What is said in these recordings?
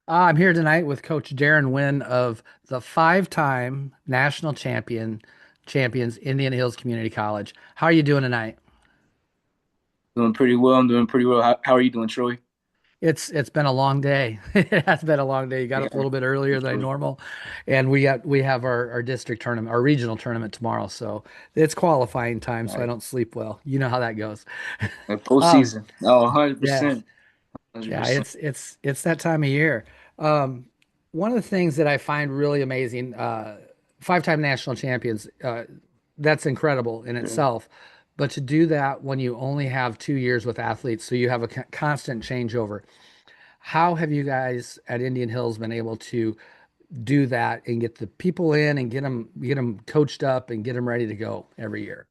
I'm here tonight with Coach Darren Wynn of the five-time national champions Indian Hills Community College. How are you doing tonight? Doing pretty well. I'm doing pretty well. How are you doing, Troy? It's been a long day. It has been a long day. You got Yeah, up a little bit earlier for than I sure. normal, and we have our district tournament, our regional tournament tomorrow. So it's qualifying time, so I Right. don't sleep well. You know how that goes. And Um, postseason. Oh, yeah, 100%. yeah, 100%. it's that time of year. Um, One of the things that I find really amazing, five-time national champions, that's incredible in Sure. itself. But to do that when you only have 2 years with athletes, so you have a constant changeover. How have you guys at Indian Hills been able to do that and get the people in and get them coached up and get them ready to go every year?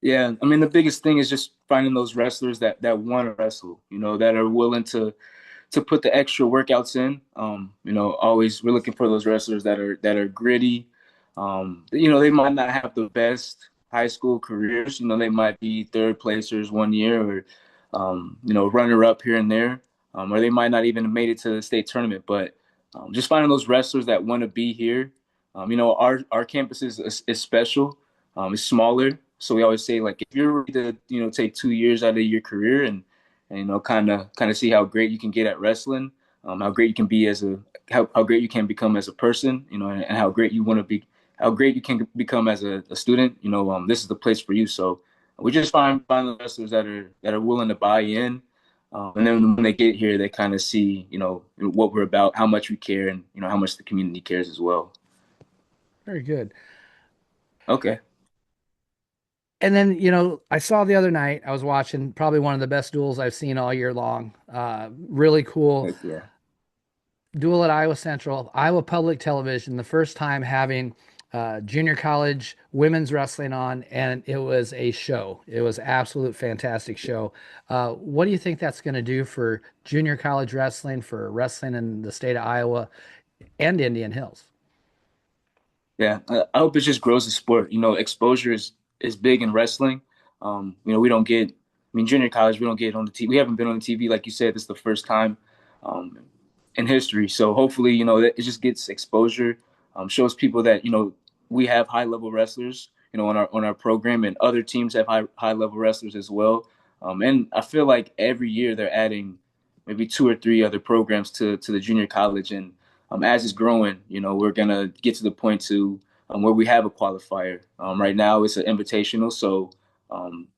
Yeah, I mean the biggest thing is just finding those wrestlers that want to wrestle, that are willing to put the extra workouts in. Always we're looking for those wrestlers that are gritty. They might not have the best high school careers. They might be third placers one year or runner up here and there. Or they might not even have made it to the state tournament. But just finding those wrestlers that want to be here. Our campus is special. It's smaller, so we always say like if you're ready to take 2 years out of your career and kind of see how great you can get at wrestling, how great you can be as how great you can become as a person, and how great you want to be, how great you can become as a student. This is the place for you. So we just find the wrestlers that are willing to buy in, and then when they get here, they kind of see what we're about, how much we care, and how much the community cares as well. Very good. Okay. And then, I saw the other night, I was watching probably one of the best duels I've seen all year long. Really cool Heck yeah. duel at Iowa Central, Iowa Public Television, the first time having junior college women's wrestling on, and it was a show. It was absolute fantastic show. What do you think that's going to do for junior college wrestling, for wrestling in the state of Iowa and Indian Hills? Yeah, I hope it just grows the sport. Exposure is big in wrestling. We don't get. I mean, junior college, we don't get on the TV. We haven't been on the TV, like you said. This is the first time um, in history. So hopefully, it just gets exposure. Shows people that we have high level wrestlers. On our program, and other teams have high level wrestlers as well. And I feel like every year they're adding maybe two or three other programs to the junior college, and as it's growing, we're gonna get to the point to where we have a qualifier. Right now, it's an invitational. So um,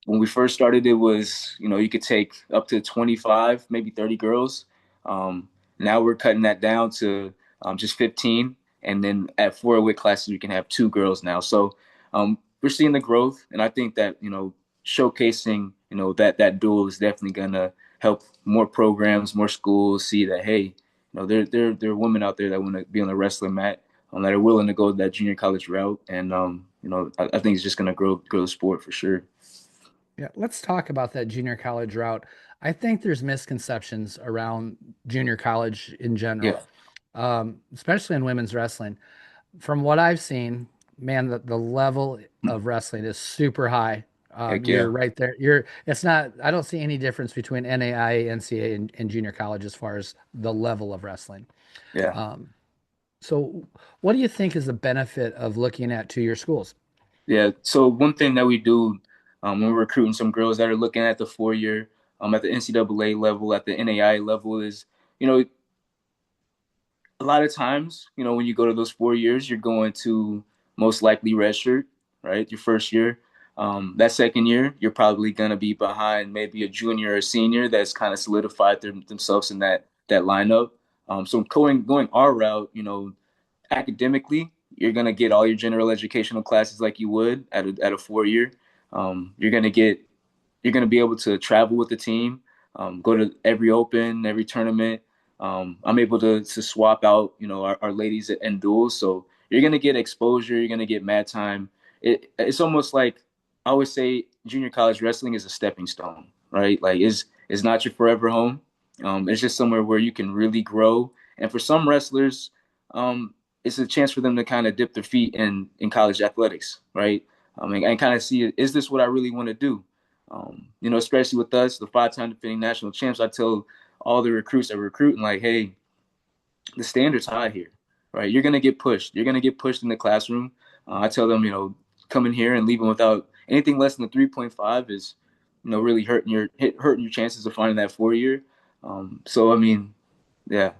when we first started, it was you could take up to 25, maybe 30 girls. Now we're cutting that down to just 15, and then at four weight classes, we can have two girls now. So we're seeing the growth, and I think that showcasing that duel is definitely gonna help more programs, more schools see that hey, there are women out there that want to be on the wrestling mat, that are willing to go that junior college route, and I think it's just gonna grow the sport for sure. Yeah, let's talk about that junior college route. I think there's misconceptions around junior college in Yeah, general, especially in women's wrestling. From what I've seen, man, the level of wrestling is super high. heck You're yeah, right there. It's not, I don't see any difference between NAIA, NCAA, and junior college as far as the level of wrestling. yeah, Um, so, what do you think is the benefit of looking at two-year schools? yeah. So one thing that we do when we're recruiting some girls that are looking at the 4 year, at the NCAA level, at the NAIA level, is you know a lot of times, when you go to those 4 years, you're going to most likely redshirt, right? Your first year. That second year, you're probably going to be behind maybe a junior or a senior that's kind of solidified themselves in that lineup. So going our route, academically, you're going to get all your general educational classes like you would at a 4 year. You're going to get you're going to be able to travel with the team, go to every open, every tournament. I'm able to swap out, our ladies and duels. So you're going to get exposure. You're going to get mat time. It's almost like I always say junior college wrestling is a stepping stone, right? Like it's not your forever home. It's just somewhere where you can really grow. And for some wrestlers, it's a chance for them to kind of dip their feet in college athletics, right? And kind of see, is this what I really want to do? Especially with us, the five-time defending national champs, I tell all the recruits that recruit and like, hey, the standard's high here, right? You're gonna get pushed. You're gonna get pushed in the classroom. I tell them, come in here and leaving without anything less than a 3.5 is, really hurting your chances of finding that 4 year. So I mean, yeah,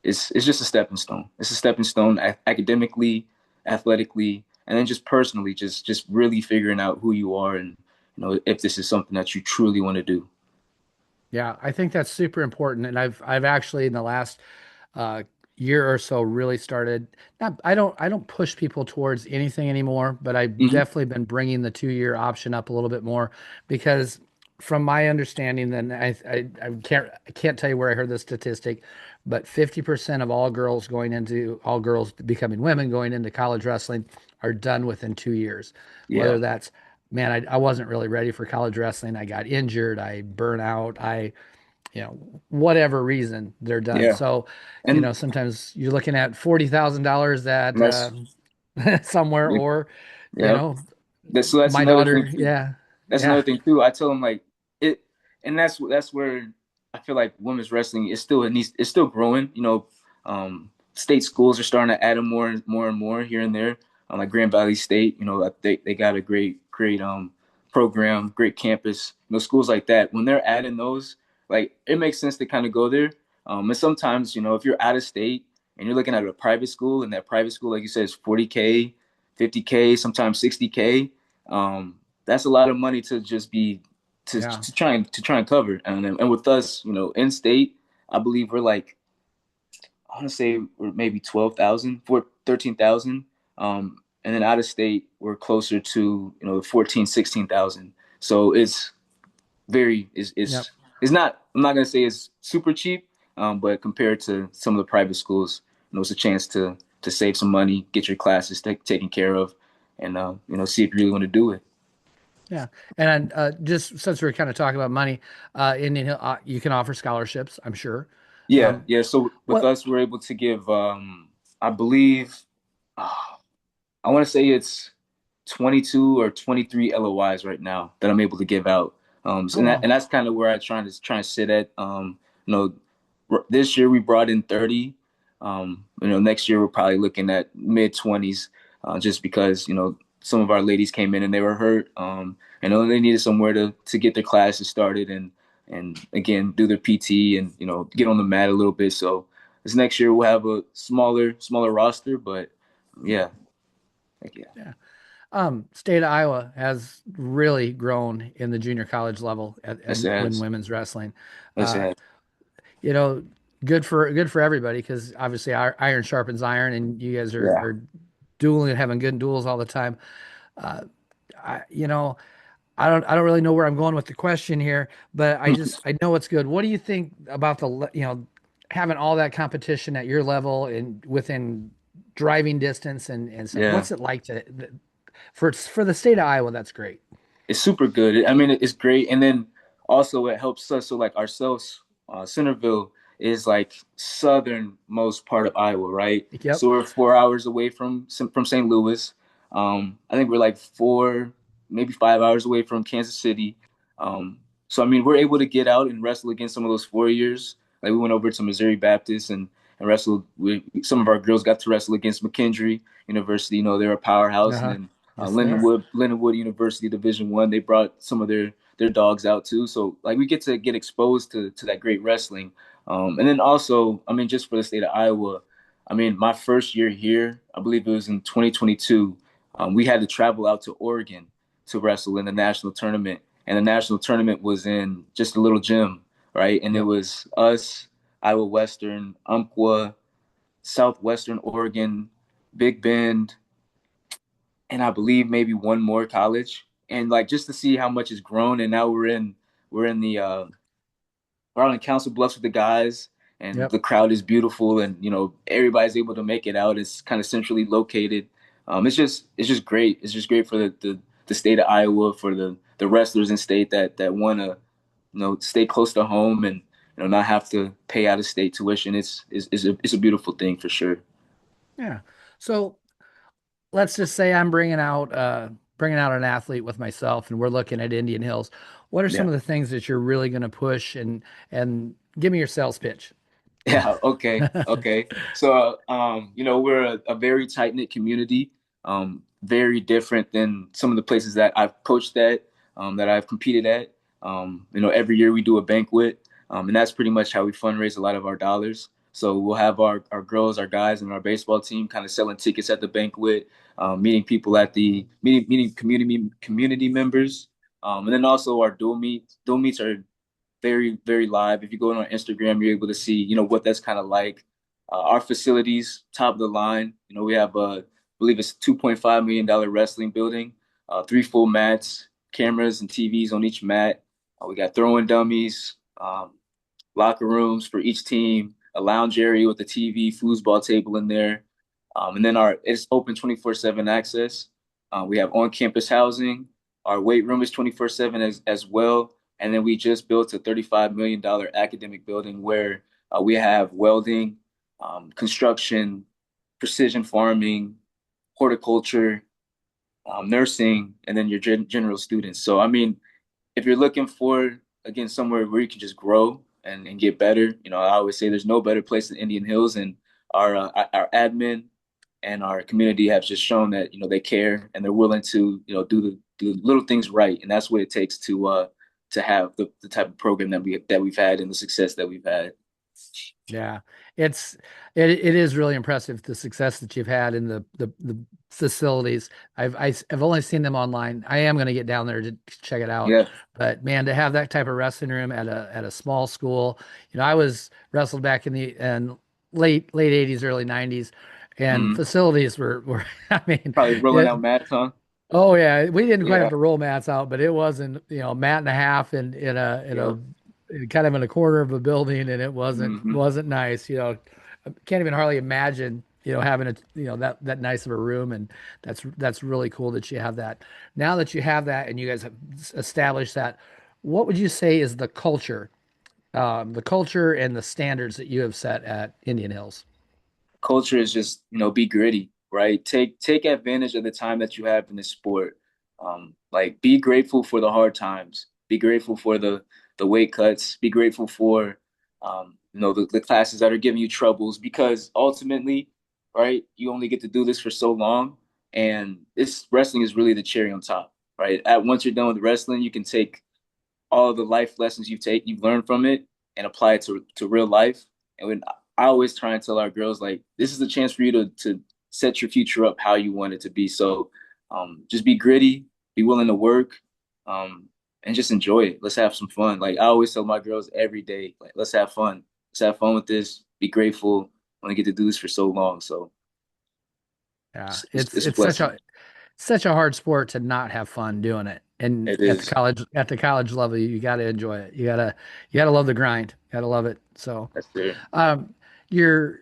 it's just a stepping stone. It's a stepping stone academically, athletically, and then just personally, just really figuring out who you are and if this is something that you truly want to do. Yeah, I think that's super important. And I've actually in the last uh, year or so really started not I don't push people towards anything anymore, but I've Hmm. definitely been bringing the 2 year option up a little bit more because from my understanding, then I can't tell you where I heard this statistic, but 50% of all girls becoming women going into college wrestling are done within 2 years. Whether Yeah, that's man, I wasn't really ready for college wrestling. I got injured, I burn out, whatever reason they're done. yeah, So, and, sometimes you're looking at $40,000 and at that's somewhere, or, you yeah. know, That's my another thing daughter. too. Yeah. That's Yeah. another thing too. I tell them like it, and that's where I feel like women's wrestling is still it's still growing. State schools are starting to add them more and more here and there. Like Grand Valley State, they got a great program, great campus. Schools like that when they're adding those, like it makes sense to kind of go there. And sometimes if you're out of state and you're looking at a private school, and that private school, like you said, is 40K, 50K, sometimes 60K. That's a lot of money to just be Yeah. to try and cover. And with us, in state, I believe we're like I want to say we're maybe 12,000, 13,000. And then out of state, we're closer to 14, 16,000. So it's very Yep. it's not I'm not gonna say it's super cheap, but compared to some of the private schools, it's a chance to save some money, get your classes taken care of, and see if you really want to do it. Yeah. And just since we're kind of talking about money, Indian Hill, you can offer scholarships, I'm sure. Yeah, Um, yeah. So with what? us, we're able to give, I believe, uh, I want to say it's 22 or 23 LOIs right now that I'm able to give out. Oh, And wow. that's kind of where I try and sit at. You know, this year we brought in 30. Next year we're probably looking at mid 20s, just because some of our ladies came in and they were hurt. They needed somewhere to get their classes started and again do their PT and get on the mat a little bit. So this next year we'll have a smaller roster, but yeah, yeah. Yeah. State of Iowa has really grown in the junior college level Yes, and it when has. women's wrestling. Yes, it Uh, has. you know, good for everybody because obviously iron sharpens iron, and you guys are Yeah. are dueling and having good duels all the time. Uh, I you know I don't really know where I'm going with the question here, but I know it's good. What do you think about having all that competition at your level and within driving distance and stuff? Yeah. What's it like for the state of Iowa? That's great. It's super good. I mean, it's great, and then also it helps us. So like ourselves, Centerville is like southernmost part of Iowa, right? Yep. So we're 4 hours away from St. Louis. I think we're like 4, maybe 5 hours away from Kansas City. So I mean, we're able to get out and wrestle against some of those 4 years. Like we went over to Missouri Baptist and wrestled. Some of our girls got to wrestle against McKendree University. They're a powerhouse, and Uh-huh. then Yes, they are. Leonard Wood University Division One. They brought some of their dogs out too. So like we get exposed to that great wrestling. And then also, I mean, just for the state of Iowa, I mean, my first year here, I believe it was in 2022. We had to travel out to Oregon to wrestle in the national tournament, and the national tournament was in just a little gym, right? And it Yep. was us, Iowa Western, Umpqua, Southwestern Oregon, Big Bend, and I believe maybe one more college. And like just to see how much it's grown, and now we're in the we're on Council Bluffs with the guys, and Yep. the crowd is beautiful, and everybody's able to make it out. It's kind of centrally located. It's just great. It's just great for the state of Iowa, for the wrestlers in state that want to stay close to home and not have to pay out of state tuition. It's a beautiful thing for sure. Yeah. So let's just say I'm bringing out an athlete with myself and we're looking at Indian Hills. What are some Yeah. of the things that you're really going to push and give me your sales pitch? Yeah, okay, okay. So, we're a very tight-knit community, very different than some of the places that I've coached at, that I've competed at. Every year we do a banquet, and that's pretty much how we fundraise a lot of our dollars. So we'll have our girls, our guys, and our baseball team kind of selling tickets at the banquet, meeting people at the meeting community members, and then also our dual meets. Dual meets are very, very live. If you go on our Instagram, you're able to see, what that's kind of like. Our facilities, top of the line. We have I believe it's $2.5 million wrestling building, three full mats, cameras and TVs on each mat. We got throwing dummies, locker rooms for each team, a lounge area with a TV, foosball table in there. And then it's open 24/7 access. We have on-campus housing. Our weight room is 24/7 as well. And then we just built a $35 million academic building where we have welding, construction, precision farming, horticulture, nursing, and then your general students. So, I mean, if you're looking for, again, somewhere where you can just grow and get better, I always say there's no better place than Indian Hills, and our admin and our community have just shown that they care and they're willing to do the little things right, and that's what it takes to have the type of program that we've had and the success that we've had. Yeah, it's it is really impressive the success that you've had in the facilities. I've only seen them online. I am going to get down there to check it out. Yeah. But man, to have that type of wrestling room at a small school, I was wrestled back in the late 80s, early 90s, and Hmm. facilities were I mean, Probably rolling it, out mats, huh? oh yeah, we didn't quite have Yeah. to roll mats out, but it wasn't, mat and a half in a Yep. kind of in a corner of a building, and it wasn't Hmm. wasn't nice. I can't even hardly imagine, having that nice of a room, and that's really cool that you have that. Now that you have that and you guys have established that, what would you say is the culture and the standards that you have set at Indian Hills? Culture is just be gritty, right? Take advantage of the time that you have in this sport. Like be grateful for the hard times, be grateful for the weight cuts, be grateful for the classes that are giving you troubles, because ultimately, right, you only get to do this for so long, and this wrestling is really the cherry on top, right? At Once you're done with wrestling, you can take all of the life lessons you've learned from it and apply it to real life. And when I always try and tell our girls, like, this is a chance for you to set your future up how you want it to be. So just be gritty, be willing to work, and just enjoy it. Let's have some fun. Like I always tell my girls every day, like, let's have fun. Let's have fun with this. Be grateful. I want to get to do this for so long. So Yeah, it's a it's such blessing. a hard sport to not have fun doing it. And It is. at the college level, you got to enjoy it. You got to love the grind. You got to love it. So, That's there. your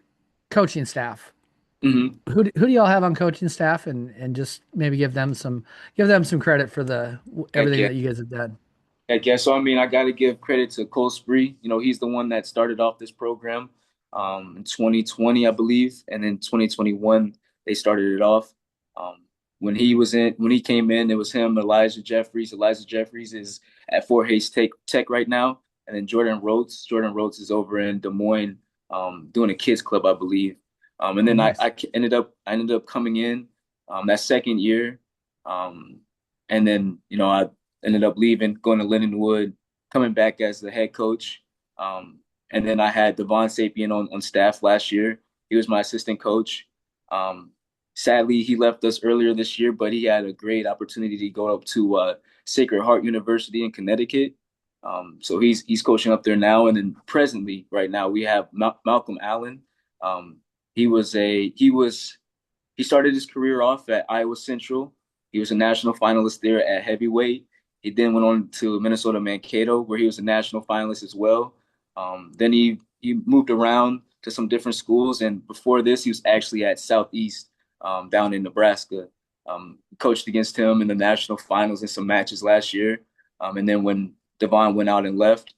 coaching staff, Hmm. who do y'all have on coaching staff, and just maybe give them some credit for the Heck everything yeah. that you guys have done. Heck yeah. So I mean, I got to give credit to Cole Spree. He's the one that started off this program in 2020, I believe, and then 2021 they started it off. Um, when he came in, it was him, Elijah Jeffries. Elijah Jeffries is at Fort Hays Tech right now, and then Jordan Rhodes. Jordan Rhodes is over in Des Moines, doing a kids club, I believe. And Oh, then nice. I ended up coming in that second year, um, and then I ended up leaving, going to Lindenwood, coming back as the head coach. Um, and then I had Devon Sapien on staff last year. He was my assistant coach. Um, Sadly, he left us earlier this year, but he had a great opportunity to go up to Sacred Heart University in Connecticut. So he's coaching up there now. And then presently, right now, we have Malcolm Allen. Um, he started his career off at Iowa Central. He was a national finalist there at heavyweight. He then went on to Minnesota Mankato, where he was a national finalist as well. Then he moved around to some different schools, and before this, he was actually at Southeast down in Nebraska. Coached against him in the national finals in some matches last year. And then when Devon went out and left,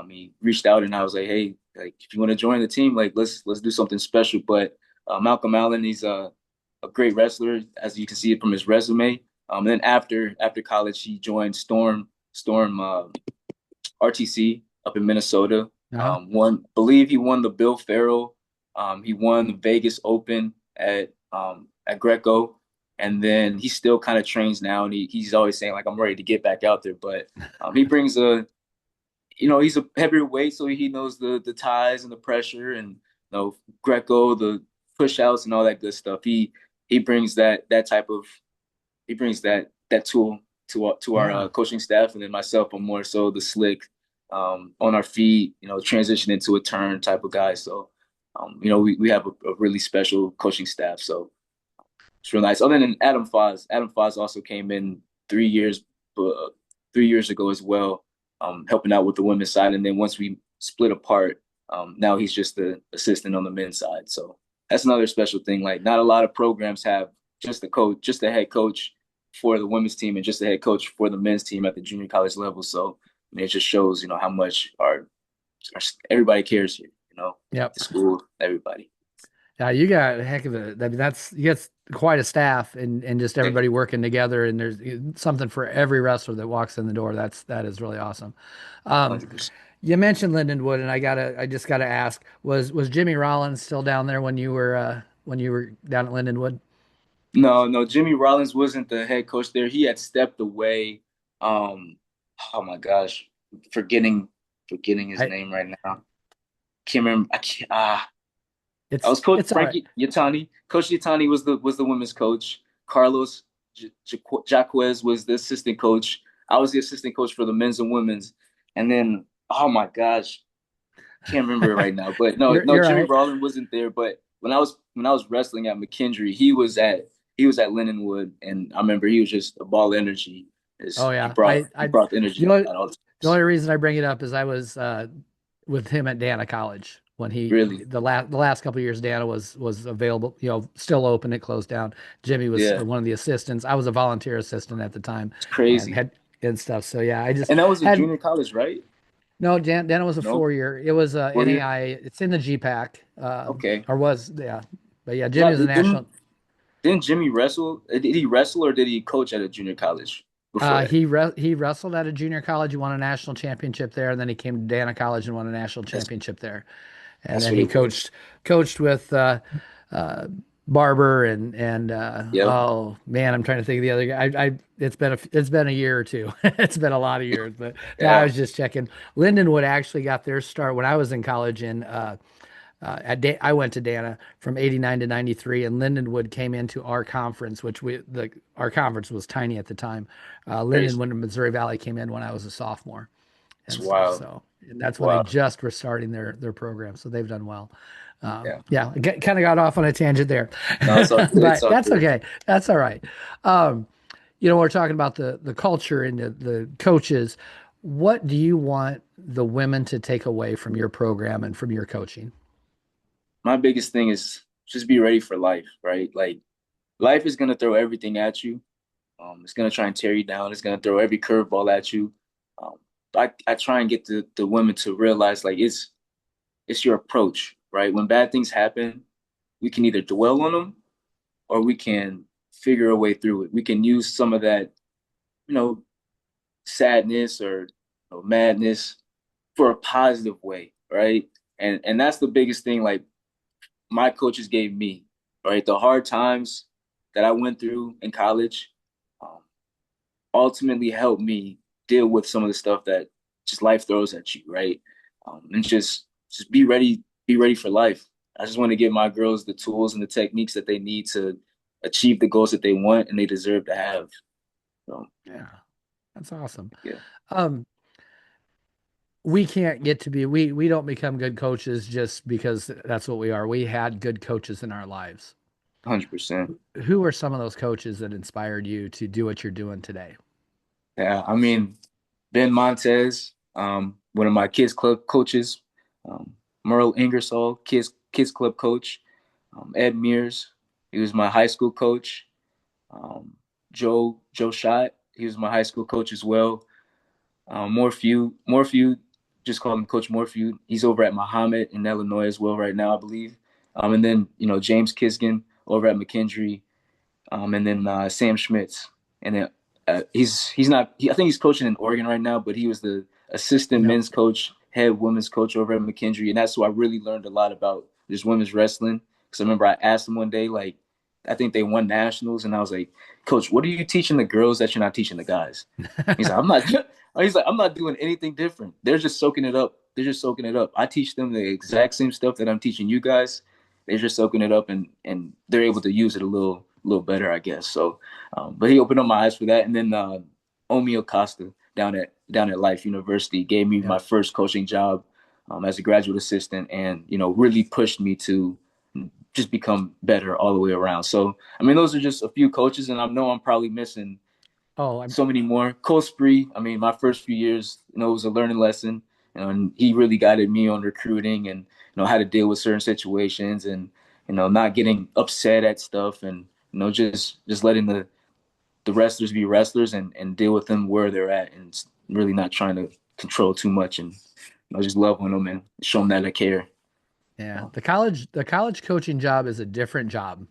he reached out and I was like, hey, like if you want to join the team, like let's do something special. But Malcolm Allen, he's a great wrestler, as you can see it from his resume. And then after college, he joined Storm Storm RTC up in Minnesota. Uh-huh. Believe he won the Bill Farrell. He won the Vegas Open at Greco, and then he still kind of trains now, and he's always saying like I'm ready to get back out there. But he brings he's a heavier weight, so he knows the ties and the pressure and Greco, the push outs and all that good stuff. He brings that type of he brings that tool to our Yeah. coaching staff, and then myself, I'm more so the slick, on our feet, transition into a turn type of guy. So, we have a really special coaching staff. So it's real nice. Other than Adam Foz, Adam Foz also came in 3 years, 3 years ago as well, helping out with the women's side. And then once we split apart, now he's just the assistant on the men's side. So that's another special thing. Like not a lot of programs have just the coach, just the head coach for the women's team and just the head coach for the men's team at the junior college level. So it just shows, how much our everybody cares here, Yep. the school, everybody. Yeah, you got a heck of a, I mean, that's, you got quite a staff and just Yeah, everybody working together and there's something for every wrestler that walks in the door. That is really awesome. Um, 100%. you mentioned Lindenwood and I just gotta ask, was Jimmy Rollins still down there when you were down at Lindenwood? No, no, Jimmy Rollins wasn't the head coach there. He had stepped away. Um, oh my gosh, forgetting his I, name right now. Can't remember. I can't. I was Coach it's all right. Frankie Yatani. Coach Yatani was the women's coach. Carlos Jaquez was the assistant coach. I was the assistant coach for the men's and women's. And then, oh my gosh, can't remember it right now. But no, no, You're all Jimmy right. Rollins wasn't there. But when I was wrestling at McKendree, he was at Lindenwood, and I remember he was just a ball of energy. Oh He yeah. brought he brought the The energy only, at all the times. only reason I bring it up is I was with him at Dana College when Really, the last couple of years Dana was available, still open. It closed down. Jimmy was yeah, one of the assistants. I was a volunteer assistant at the time it's and crazy. had and stuff. So yeah, I just And that was a had junior college, right? no. Dana was a No, 4 year. It was four year. NAI. It's in the GPAC, Okay. or was yeah. But yeah, Jimmy Yeah, was a national. didn't Jimmy wrestle? Did he wrestle or did he coach at a junior college before that? He wrestled at a junior college. He won a national championship there, and then he came to Dana College and won a national That's championship there. And that's then what he it was. coached with uh, Barber and Yep, oh man, I'm trying to think of the other guy. It's been a year or two. It's been a lot of years, but now I yeah, was just checking. Lindenwood actually got their start when I was in college in I went to Dana from 89 to 93 and Lindenwood came into our conference, which our conference was tiny at the time. crazy. Lindenwood and Missouri Valley came in when I was a sophomore It's and stuff. wild. So and that's when they Wow. just were starting their program. So they've done well. Yeah. Yeah, kind of got off on a tangent there, No, it's all good. It's but all that's good. okay. That's all right. Um, we're talking about the culture and the coaches. What do you want the women to take away from your program and from your coaching? My biggest thing is just be ready for life, right? Like life is gonna throw everything at you. It's gonna try and tear you down. It's gonna throw every curveball at you. Um, I try and get the women to realize like it's your approach, right? When bad things happen, we can either dwell on them or we can figure a way through it. We can use some of that, you know, sadness or madness for a positive way, right? And that's the biggest thing. Like my coaches gave me, right? The hard times that I went through in college, um, ultimately helped me deal with some of the stuff that just life throws at you, right? And just be ready for life. I just want to give my girls the tools and the techniques that they need to achieve the goals that they want and they deserve to have. So Yeah, that's awesome. yeah, Um, we can't get to be we don't become good coaches just because that's what we are. We had good coaches in our lives. 100%. Who are some of those coaches that inspired you to do what you're doing today? Yeah, I mean, Ben Montez, one of my kids club coaches, Merle Ingersoll, kids club coach, Ed Mears, he was my high school coach. Joe Schott, he was my high school coach as well. Morphew, just call him Coach Morphew. He's over at Muhammad in Illinois as well right now, I believe. And then James Kisgan over at McKendree, and then Sam Schmitz, and then He's not. I think he's coaching in Oregon right now, but he was the assistant Yep. men's coach, head women's coach over at McKendree, and that's who I really learned a lot about just women's wrestling. Because I remember I asked him one day, like, I think they won nationals, and I was like, Coach, what are you teaching the girls that you're not teaching the guys? He's like, I'm not. He's like, I'm not doing anything different. They're just soaking it up. They're just soaking it up. I teach them the exact same stuff that I'm teaching you guys. They're just soaking it up, and they're able to use it a little better, I guess. So, but he opened up my eyes for that, and then Omi Acosta down at Life University gave me my Yep. first coaching job as a graduate assistant, and really pushed me to just become better all the way around. So, I mean, those are just a few coaches, and I know I'm probably missing Oh, I'm so many more. Cole Spree, I mean, my first few years, it was a learning lesson. And he really guided me on recruiting and how to deal with certain situations and not getting upset at stuff and just letting the wrestlers be wrestlers and deal with them where they're at and really not trying to control too much and just love on them and show them that I care. Yeah, So, the college coaching job is a different job.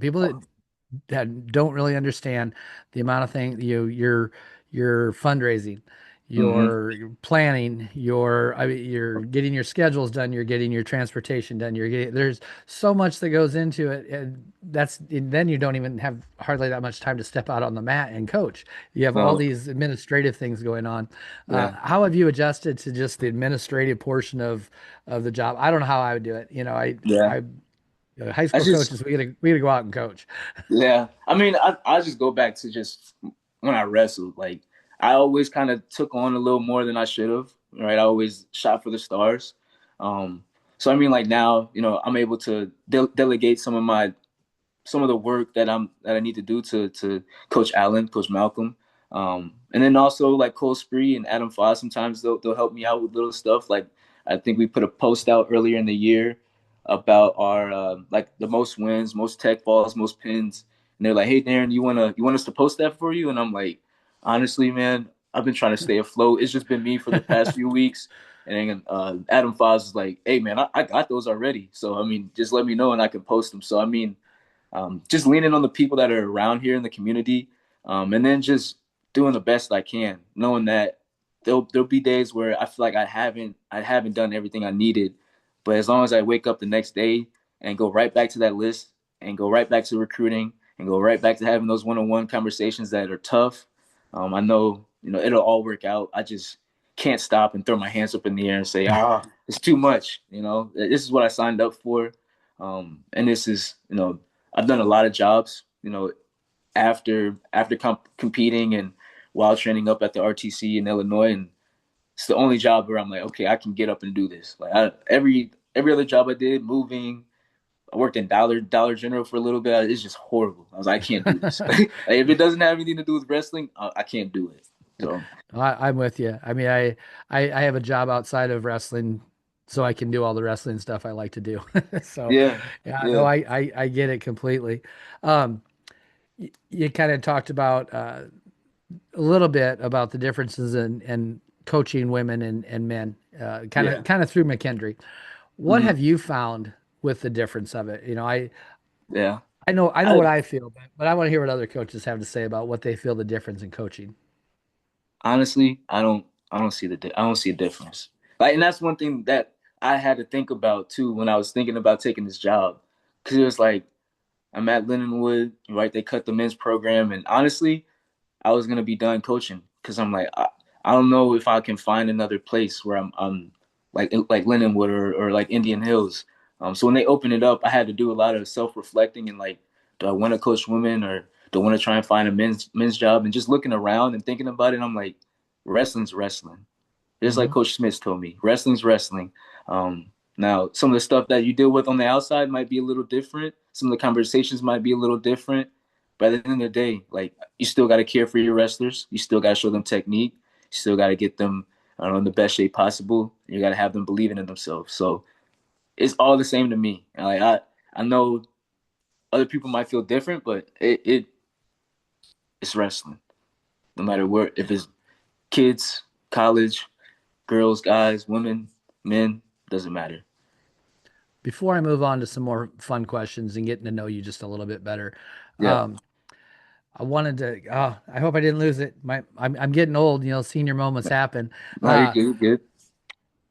People that don't really understand the amount of things your fundraising, mm-hmm. your planning, you're getting your schedules done, you're getting your transportation done, there's so much that goes into it, and then you don't even have hardly that much time to step out on the mat and coach. You have all No, these administrative things going on. yeah, How have you adjusted to just the administrative portion of the job? I don't know how I would do it. yeah. High I school just coaches, we gotta go out and coach. Yeah, I mean, I just go back to just when I wrestled. Like I always kind of took on a little more than I should have. Right, I always shot for the stars. Um, so I mean, like now, I'm able to delegate some of the work that I need to do to Coach Allen, Coach Malcolm, and then also like Cole Spree and Adam Foss. Sometimes they'll help me out with little stuff. Like I think we put a post out earlier in the year about our like the most wins, most tech balls, most pins, and they're like, "Hey Darren, you want us to post that for you?" And I'm like, honestly, man, I've been trying to stay afloat. It's just been me for the past few weeks. And then Adam Foss is like, "Hey man, I got those already. So I mean, just let me know and I can post them." So I mean, just leaning on the people that are around here in the community, and then just doing the best I can, knowing that there'll be days where I feel like I haven't done everything I needed, but as long as I wake up the next day and go right back to that list and go right back to recruiting and go right back to having those one-on-one conversations that are tough, I know it'll all work out. I just can't stop and throw my hands up in the air and say, it's too much. This is what I signed up for, and this is I've done a lot of jobs, after competing and while training up at the RTC in Illinois, and it's the only job where I'm like, okay, I can get up and do this. Like every other job I did, moving, I worked in Dollar General for a little bit. It's just horrible. I was like, I can't do this. Like, if it doesn't have anything to do with wrestling, I can't do it. So I'm with you. I mean, I have a job outside of wrestling, so I can do all the wrestling stuff I like to do. So, yeah, yeah, no, yeah, I get it completely. Um, you kind of talked about a little bit about the differences in coaching women and men, kind of yeah. kind of through McKendree. What Hmm. have you found with the difference of it? Yeah. I know I what I feel, but I want to hear what other coaches have to say about what they feel the difference in coaching. honestly, I don't see a difference. Like, and that's one thing that I had to think about too when I was thinking about taking this job, because it was like I'm at Lindenwood, right? They cut the men's program, and honestly, I was gonna be done coaching because I'm like I don't know if I can find another place where I'm like Lindenwood or like Indian Hills. So when they opened it up, I had to do a lot of self reflecting and like, do I want to coach women or do I want to try and find a men's job? And just looking around and thinking about it, I'm like, wrestling's wrestling. Just like Hmm. Coach Smith told me, wrestling's wrestling. Now, some of the stuff that you deal with on the outside might be a little different. Some of the conversations might be a little different. But at the end of the day, like you still got to care for your wrestlers. You still got to show them technique. You still got to get them in the best shape possible. You got to have them believing in themselves. So it's all the same to me. Like I know other people might feel different, but it's wrestling. No matter where, if it's kids, college, girls, guys, women, men, doesn't matter. Before I move on to some more fun questions and getting to know you just a little bit better, Yeah. um, I wanted to. Oh, I hope I didn't lose it. I'm getting old. Senior moments happen. No, you're Uh, good. You're good.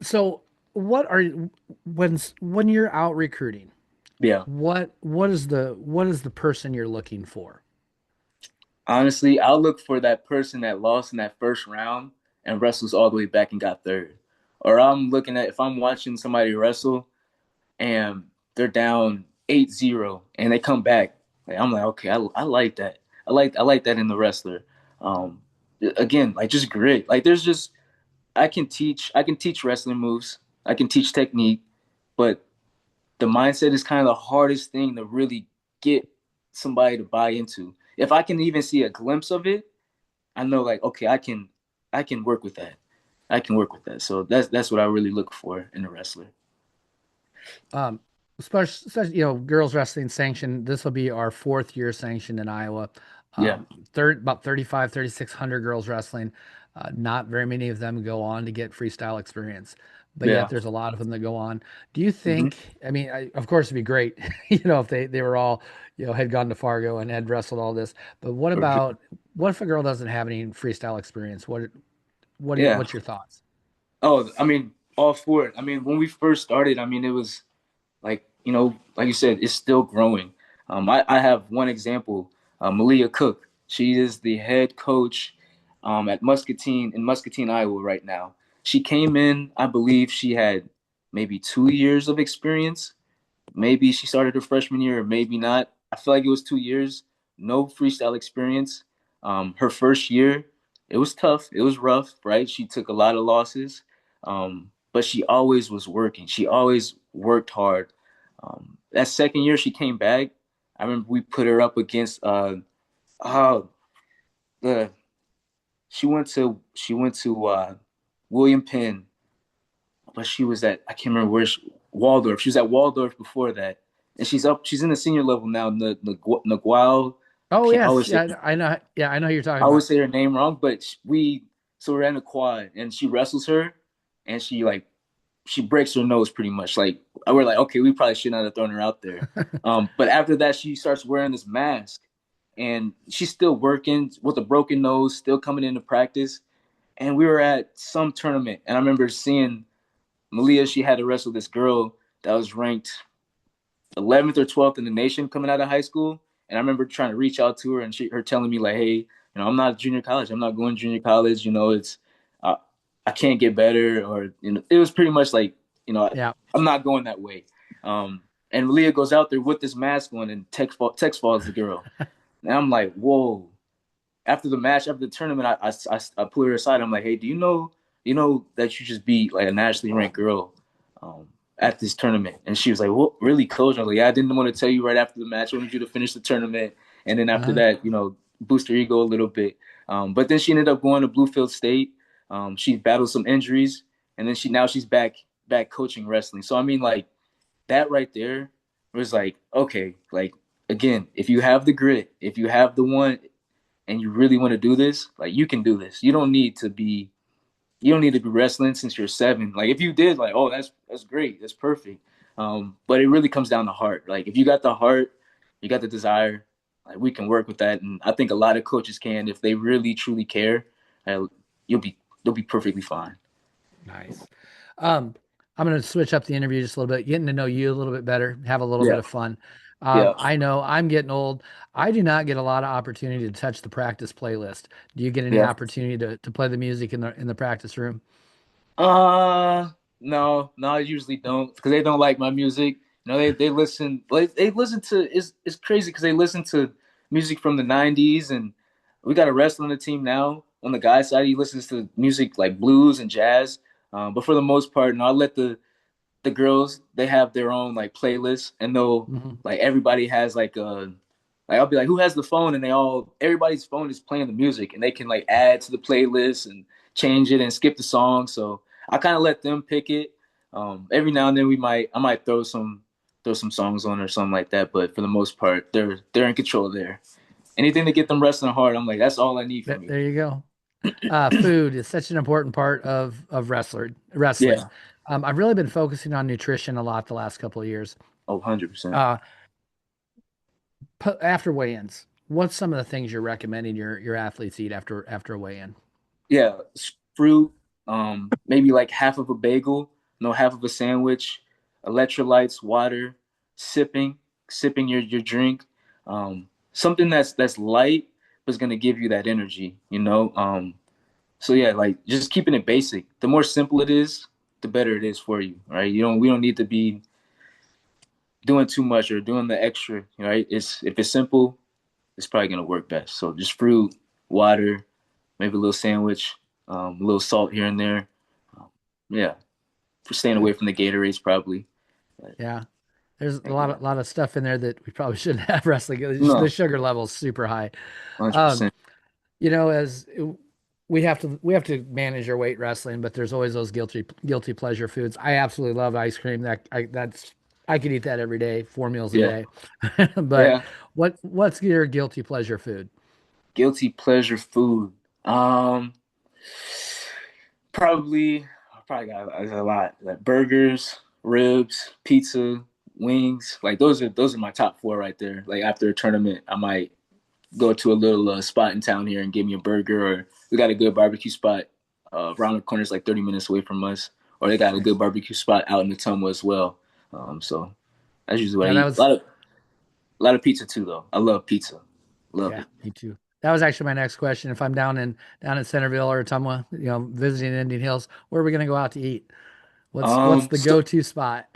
so when you're out recruiting, Yeah. what is the person you're looking for? Honestly, I'll look for that person that lost in that first round and wrestles all the way back and got third. Or I'm looking at if I'm watching somebody wrestle and they're down 8-0 and they come back, like, I'm like, okay, I like that. I like that in the wrestler. Um, Again, like just grit. Like there's just I can teach wrestling moves. I can teach technique, but the mindset is kind of the hardest thing to really get somebody to buy into. If I can even see a glimpse of it, I know like okay, I can work with that. I can work with that. So that's what I really look for in a wrestler. Um, especially, girls wrestling sanctioned. This will be our fourth year sanctioned in Iowa. Yeah. About 3,600 girls wrestling. Not very many of them go on to get freestyle experience, but yet Yeah. there's a lot of them that go on. Do you Hmm. think, I mean, of course it'd be great, if they were all, had gone to Fargo and had wrestled all this, but what if a girl doesn't have any freestyle experience? Yeah. What's your thoughts? Oh, I mean, all for it. I mean, when we first started, I mean, it was like like you said, it's still growing. I have one example, Malia Cook. She is the head coach at Muscatine in Muscatine, Iowa, right now. She came in, I believe she had maybe 2 years of experience. Maybe she started her freshman year, or maybe not. I feel like it was 2 years. No freestyle experience. Her first year, it was tough. It was rough, right? She took a lot of losses, but she always was working. She always worked hard. That second year, she came back. I remember we put her up against uh the she went to William Penn, but she was at I can't remember Waldorf. She was at Waldorf before that, and she's up. She's in the senior level now. Nagual. I Oh can't yes, always say yeah, I know. Yeah, I know who you're I talking always about. say her name wrong, but we're in a quad, and she wrestles her, and she breaks her nose pretty much. Like we're like, okay, we probably should not have thrown her out there. But after that, she starts wearing this mask, and she's still working with a broken nose, still coming into practice. And we were at some tournament, and I remember seeing Malia. She had to wrestle this girl that was ranked 11th or 12th in the nation coming out of high school. And I remember trying to reach out to her and her telling me like, hey, I'm not junior college. I'm not going to junior college. It's uh, I can't get better, or it was pretty much like, Yeah. I'm not going that way. And Leah goes out there with this mask on and text falls the girl. And I'm like, whoa. After the match, after the tournament, I pulled her aside. I'm like, hey, do you know that you just beat like a nationally ranked girl um, at this tournament? And she was like, "What, really, coach?" I was like, "Yeah, I didn't want to tell you right after the match. I wanted you to finish the tournament, and then after Uh-huh. that, boost her ego a little bit." But then she ended up going to Bluefield State. She battled some injuries, and then she's back coaching wrestling. So I mean, like that right there was like, okay, like again, if you have the grit, if you have the one and you really want to do this, like you can do this. You don't need to be wrestling since you're 7. Like if you did, like, oh, that's great, that's perfect. But it really comes down to heart. Like if you got the heart, you got the desire. Like we can work with that, and I think a lot of coaches can if they really truly care. Uh, you'll be perfectly fine. Nice. Um, I'm going to switch up the interview just a little bit, getting to know you a little bit better, have a little bit Yeah, of fun. yeah, I know I'm getting old. I do not get a lot of opportunity to touch the practice playlist. Do you get any yeah. opportunity to play the music in the practice room? No, I usually don't because they don't like my music. They listen like they listen to it's crazy because they listen to music from the '90s, and we got a wrestler on the team now. On the guy side, he listens to music like blues and jazz. But for the most part, I let the girls, they have their own like playlists, and they'll Hmm. like everybody has like I'll be like, who has the phone, and everybody's phone is playing the music, and they can like add to the playlist and change it and skip the song. So I kind of let them pick it. Every now and then I might throw some songs on or something like that, but for the most part, they're in control there. Anything to get them resting hard, I'm like, that's all I need from you. There you go. Food is such an important part of wrestling. Yeah. I've really been focusing on nutrition a lot the last couple of years. Oh, 100%. Uh, After weigh-ins. what's some of the things you're recommending your athletes eat after a weigh-in? Yeah, fruit, maybe like half of a bagel, no, half of a sandwich, electrolytes, water, sipping, sipping your drink, something that's light but is gonna give you that energy, you know. So yeah, like just keeping it basic. The more simple it is, the better it is for you, right? We don't need to be doing too much or doing the extra, right? It's if it's simple, it's probably gonna work best. So just fruit, water, maybe a little sandwich, a little salt here and there. Um, yeah, for staying Okay. away from the Gatorades probably. But, Yeah. There's a yeah, lot of stuff in there that we probably shouldn't have wrestling. The no, sugar level's super high. Um, 100%. you know, we have to manage our weight wrestling, but there's always those guilty pleasure foods. I absolutely love ice cream. I could eat that every day, 4 meals a Yeah, day. But yeah. what's your guilty pleasure food? Guilty pleasure food. Um, probably, I probably got a lot like burgers, ribs, pizza, wings. Like those are my top four right there. Like after a tournament, I might go to a little spot in town here and get me a burger, or we got a good barbecue spot around the corner, it's like 30 minutes away from us, or they got a good Nice. barbecue spot out in the Tumwa as well. So that's usually what I Yeah, that eat. was A lot of pizza too, though. I love pizza, love yeah, it. me too. That was actually my next question. If I'm down in Centerville or Ottumwa, visiting Indian Hills, where are we gonna go out to eat? What's the So go-to spot?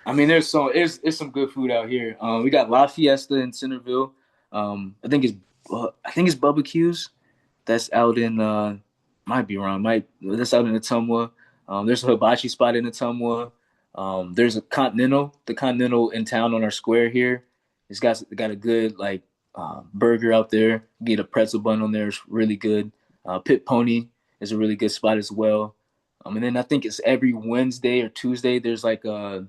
I mean, there's some good food out here. We got La Fiesta in Centerville. I think it's Bubba Q's. That's out in might be wrong. Might That's out in Atumwa. There's a hibachi spot in Atumwa. There's a Continental, the Continental in town on our square here. It's got a good like burger out there. Get a pretzel bun on there. It's really good. Pit Pony is a really good spot as well. And then I think it's every Wednesday or Tuesday. There's like a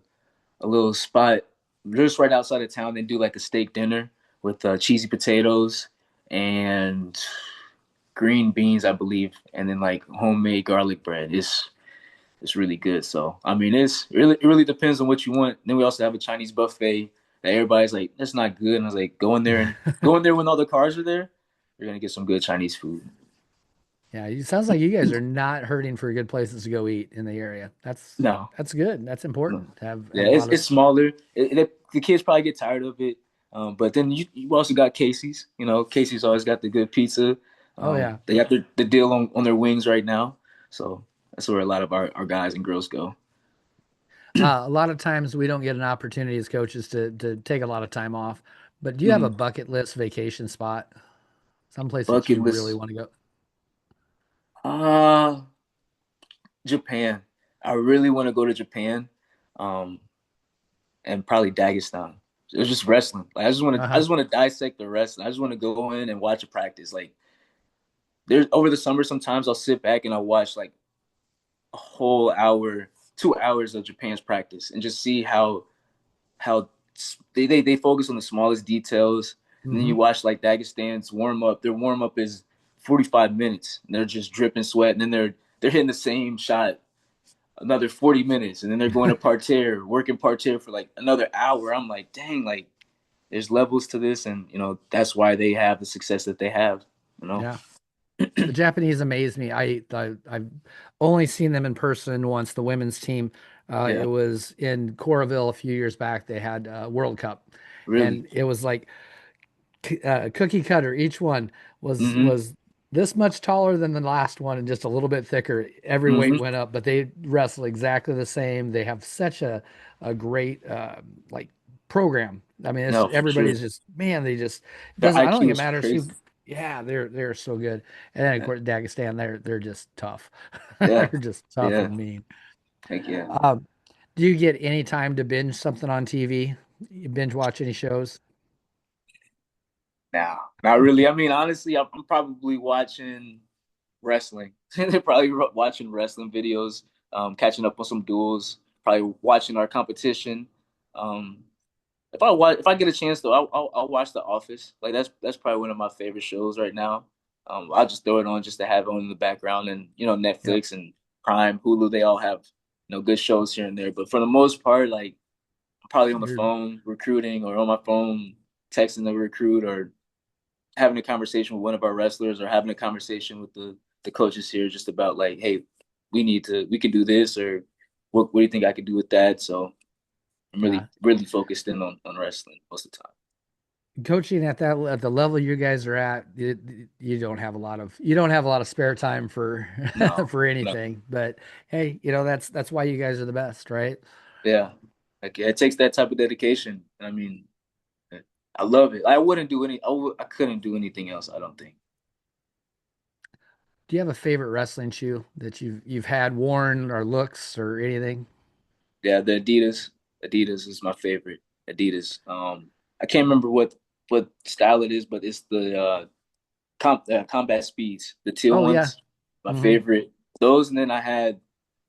little spot just right outside of town. They do like a steak dinner with cheesy potatoes and green beans, I believe, and then like homemade garlic bread. It's really good. So I mean, it really depends on what you want. Then we also have a Chinese buffet that everybody's like, that's not good. And I was like, go in there when all the cars are there. You're gonna get some good Chinese food. Yeah, it sounds like you guys are not hurting for good places to go eat in the area. No, That's good. That's no. important to Yeah, have a lot of. it's smaller. The kids probably get tired of it. But then you also got Casey's. You know, Casey's always got the good pizza. Oh yeah. They got the deal on their wings right now. So that's where a lot of our guys and girls go. A lot of times we don't get an opportunity as coaches to take a lot of time off. But do you have a Mhm. bucket list vacation spot? Someplace that Bucket you really list. want to go? Uh Japan. I really want to go to Japan. Um, and probably Dagestan. It's just wrestling. Like I Uh-huh. just want to dissect the wrestling. I just want to go in and watch a practice. Like there's over the summer sometimes I'll sit back and I'll watch like a whole hour, 2 hours of Japan's practice and just see how they focus on the smallest details. And then Hmm. you watch like Dagestan's warm up. Their warm up is 45 minutes. And they're just dripping sweat, and then they're hitting the same shot another 40 minutes, and then they're going to parterre, working parterre for like another hour. I'm like, dang, like there's levels to this, and that's why they have the success that they have. You know, Yeah. The Japanese amaze me. I've only seen them in person once. The women's team, it yeah, was in Coraville a few years back. They had World Cup, really. and it was like cookie cutter. Each one Mm-hmm. was this much taller than the last one and just a little bit thicker. Every weight Mm-hmm. went up, but they wrestle exactly the same. They have such a great like program. I mean, it's No, for sure. everybody's just man. They just it Their doesn't. I don't think IQ it is matters who. crazy. Yeah, they're so good. And then of Yeah, course Dagestan, they're just tough. yeah, They're just tough yeah. and mean. Heck yeah. Um, do you get any time to binge something on TV? You binge watch any shows? Now, not really. I mean, honestly, I'm probably watching wrestling. They're probably watching wrestling videos, catching up on some duels, probably watching our competition. Um, if I get a chance though, I'll watch The Office. Like that's probably one of my favorite shows right now. I'll just throw it on just to have it on in the background, and Yep. Netflix and Prime, Hulu, they all have good shows here and there. But for the most part, like I'm probably on the You're phone recruiting or on my phone texting the recruit or having a conversation with one of our wrestlers or having a conversation with the coaches here just about like, hey, we can do this, or what do you think I could do with that? So I'm Yeah. really focused in on wrestling most of the time. Coaching at that at the level you guys are at, you don't have a lot of spare time for No, for no, anything. But hey, that's why you guys are the best, right? yeah, like it takes that type of dedication. I mean, I love it. I wouldn't do any. I couldn't do anything else. I don't think. Do you have a favorite wrestling shoe that you've had worn or looks or anything? Yeah, the Adidas. Adidas is my favorite. Adidas. I can't remember what style it is, but it's the combat speeds, the teal Oh yeah. ones. My Hmm. favorite. Those, and then I had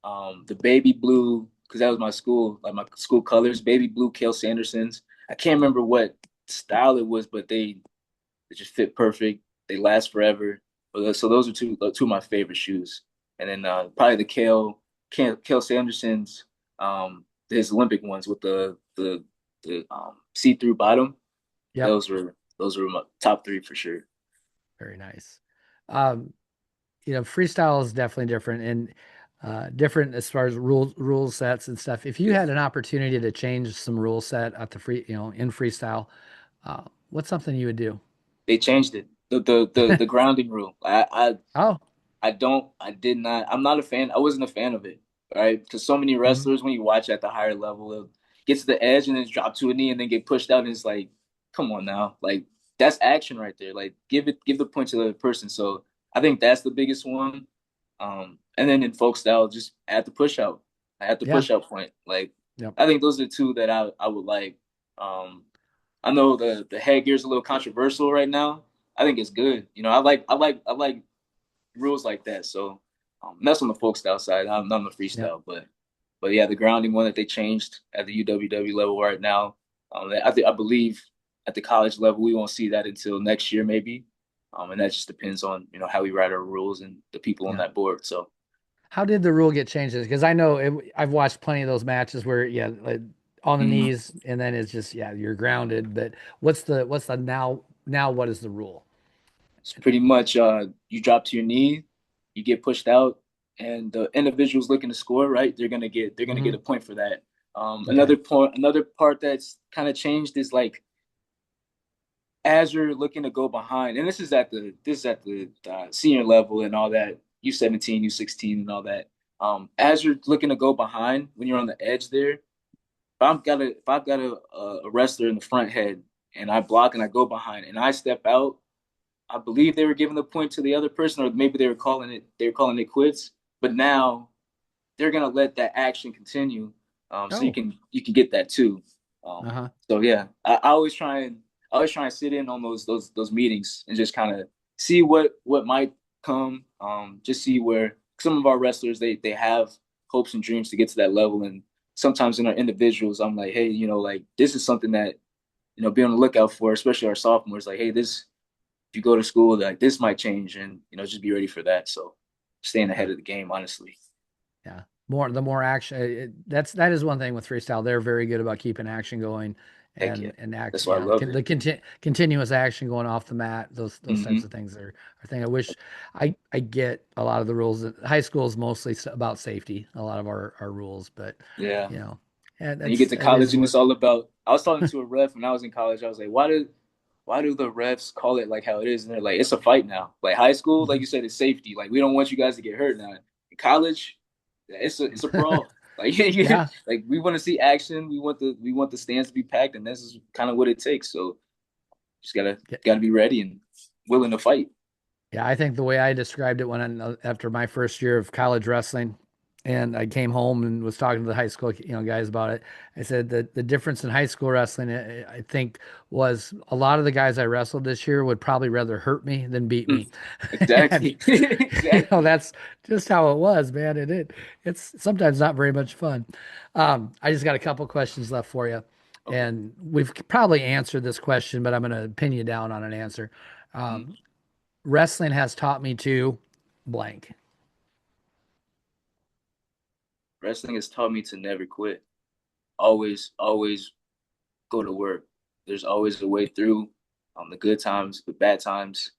the baby blue because that was my school, like my school colors. Baby blue Kale Sandersons. I can't remember what style it was, but they just fit perfect. They last forever. So those are two of my favorite shoes. And then probably the Kale Sandersons, his Olympic ones with the see through bottom. Yep. Those were my top three for sure. Very nice. Um, freestyle is definitely different and different as far as rule sets and stuff. If you Yeah, had an opportunity to change some rule set at the in freestyle, what's something you would do? they changed it. The grounding rule. Oh, I did not, I'm not a fan. I wasn't a fan of it, right? Because so many mhm. wrestlers, when you watch at the higher level, they'll get to the edge and then drop to a knee and then get pushed out. And it's like, come on now. Like, that's action right there. Like, give the point to the other person. So I think that's the biggest one. And then in folk style, just add the push out. Add the Yeah, push out point. Like, yep, I think those are the two that I would like. Um, I know the headgear is a little controversial right now. I think it's good. You know, I like rules like that. So that's on the folk style side. I'm not on the yep, freestyle, but yeah, the grounding one that they changed at the UWW level right now. I believe at the college level we won't see that until next year maybe. And that just depends on how we write our rules and the people on yeah. that board. So How did the rule get changed? Because I know I've watched plenty of those matches where, yeah, like on the mhm. knees, and then it's just, yeah, you're grounded. But what's the now? What is the rule? It's pretty much you drop to your knee, you get pushed out, and the individual's looking to score, right? They're gonna get Hmm. a point for that. Okay. Another part that's kind of changed is like as you're looking to go behind, and this is at the senior level and all that, U17, U16, and all that. As you're looking to go behind when you're on the edge there, if I've got a wrestler in the front head and I block and I go behind and I step out, I believe they were giving the point to the other person, or maybe they were calling it quits. But now they're gonna let that action continue, so Oh. you can get that too. Uh-huh. So yeah, I always try and sit in on those meetings and just kind of see what might come. Just see where some of our wrestlers they have hopes and dreams to get to that level, and sometimes in our individuals, I'm like, hey, like this is something that be on the lookout for, especially our sophomores. Like, hey, this if you go to school, like this might change, and just be ready for that. So staying Yeah. ahead of the game, honestly. Yeah. The more action that is one thing with freestyle. They're very good about keeping action going Heck yeah, and act, that's why I love it. continuous action going off the mat. Those types Hmm. of things are thing I wish I get a lot of the rules. High school is mostly about safety, a lot of our rules, but Yeah, you know, and and you get that's to it is college, and what it's all about. I was talking to a ref when I was in college. I was like, why do the refs call it like how it is? And they're like, it's a fight now. Like high school, like you said, it's safety. Like we don't want you guys to get hurt now. In college, it's a brawl. Like yeah. like we want to see action. We want the stands to be packed, and this is kind of what it takes. So just gotta be ready and willing to fight. Yeah, I think the way I described it after my first year of college wrestling, and I came home and was talking to the high school, guys about it. I said that the difference in high school wrestling, I think, was a lot of the guys I wrestled this year would probably rather hurt me than beat me, and Exactly. Exactly. that's just how it was, man. It's sometimes not very much fun. I just got a couple questions left for you, Okay. and we've probably answered this question, but I'm going to pin you down on an answer. Mhm. Um, Wrestling has taught me to blank. Wrestling has taught me to never quit. Always go to work. There's always a way through. The good times, the bad times,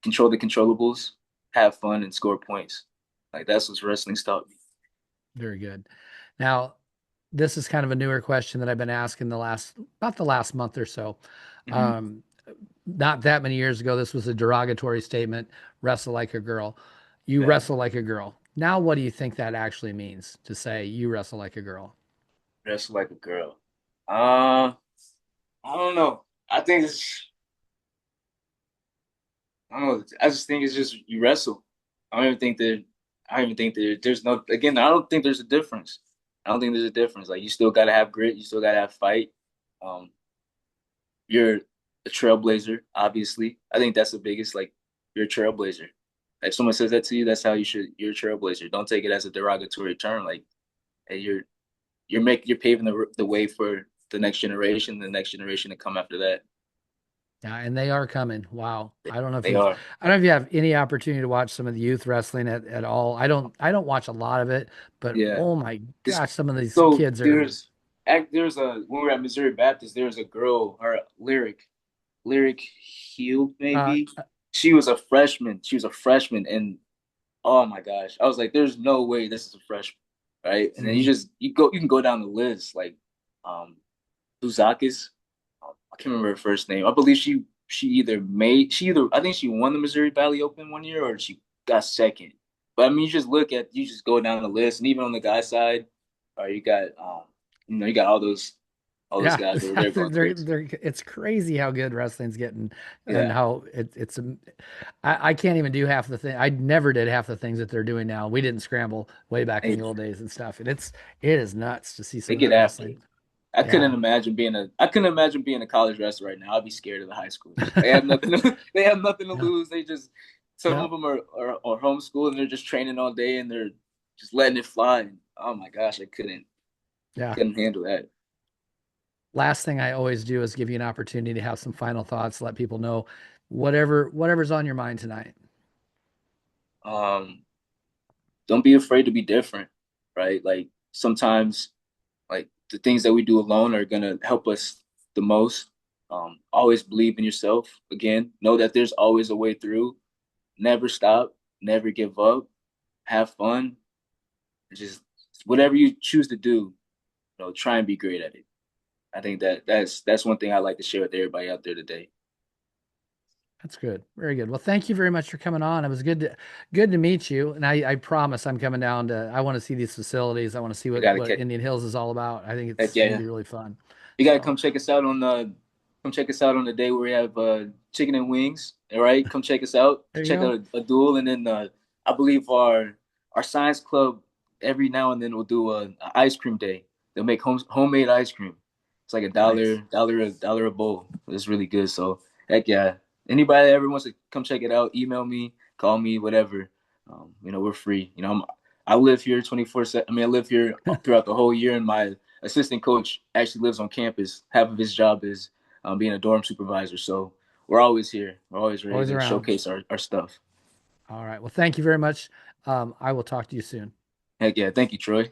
control the controllables, have fun, and score points. Like that's what wrestling's taught me. Very good. Now, this is kind of a newer question that I've been asking the last, about the last month or so. Hmm. Um, Not that many years ago, this was a derogatory statement, wrestle like a girl. You Yeah, wrestle like a girl. Now, what do you think that actually means to say you wrestle like a girl? wrestle like a girl. Uh, I don't know. I think it's I don't know. I just think it's just you wrestle. I don't even think that. I don't even think that there's no. Again, I don't think there's a difference. I don't think there's a difference. Like you still gotta have grit. You still gotta have fight. Um, you're a trailblazer, obviously. I think that's the biggest. Like you're a trailblazer. If someone says that to you, that's how you should. You're a trailblazer. Don't take it as a derogatory term. Like hey, you're paving the way for the next generation to come after that. Yeah, and they are coming. Wow. They are. I don't know if you have any opportunity to watch some of the youth wrestling at all. I don't watch a lot of it, but Yeah. oh my It's gosh, some of these so kids are there's a when we were at Missouri Baptist, there was a girl, her lyric Healed uh maybe. She was a freshman. She was a freshman, and oh my gosh, I was like, there's no way this is a freshman, right? And then mhm. you can go down the list like um Buzakis. I can't remember her first name. I believe she either I think she won the Missouri Valley Open one year or she got second. But I mean, you just go down the list, and even on the guy side, you got you got all those Yeah, guys over there going crazy. it's crazy how good wrestling's getting and Yeah, how I can't even do half the thing. I never did half the things that they're doing now. We didn't scramble way back in they the old days and stuff. And it is nuts to see they some of get that after wrestling. it. Yeah. I couldn't imagine being a college wrestler right now. I'd be scared of the high schoolers. They have nothing to Yeah. lose. They just some Yeah. of them are homeschooled and they're just training all day and they're just letting it fly. And, oh my gosh, Yeah. couldn't handle that. Last thing I always do is give you an opportunity to have some final thoughts, let people know whatever's on your mind tonight. Um, don't be afraid to be different, right? Like sometimes like the things that we do alone are gonna help us the most. Always believe in yourself. Again, know that there's always a way through. Never stop, never give up, have fun, just whatever you choose to do, try and be great at it. I think that's one thing I like to share with everybody out there today. That's good. Very good. Well, thank you very much for coming on. It was good to meet you. And I promise I'm coming down to I want to see these facilities. I want to see I gotta what catch Indian Hills is all about. I think heck it's gonna yeah. be really fun. You gotta So come check us out on the day where we have chicken and wings. All right, come check us out. there you Check go. out a duel, and then I believe our science club every now and then will do a ice cream day. They'll make homemade ice cream. It's like a Nice. dollar a bowl. It's really good. So heck yeah, anybody that ever wants to come check it out, email me, call me, whatever. We're free. I live here 24/7. I mean, I live here throughout the whole year, and my assistant coach actually lives on campus. Half of his job is being a dorm supervisor. So we're always here. We're always ready Always to around. showcase our stuff. All right. Well, thank you very much. I will talk to you soon. Heck yeah. Thank you, Troy.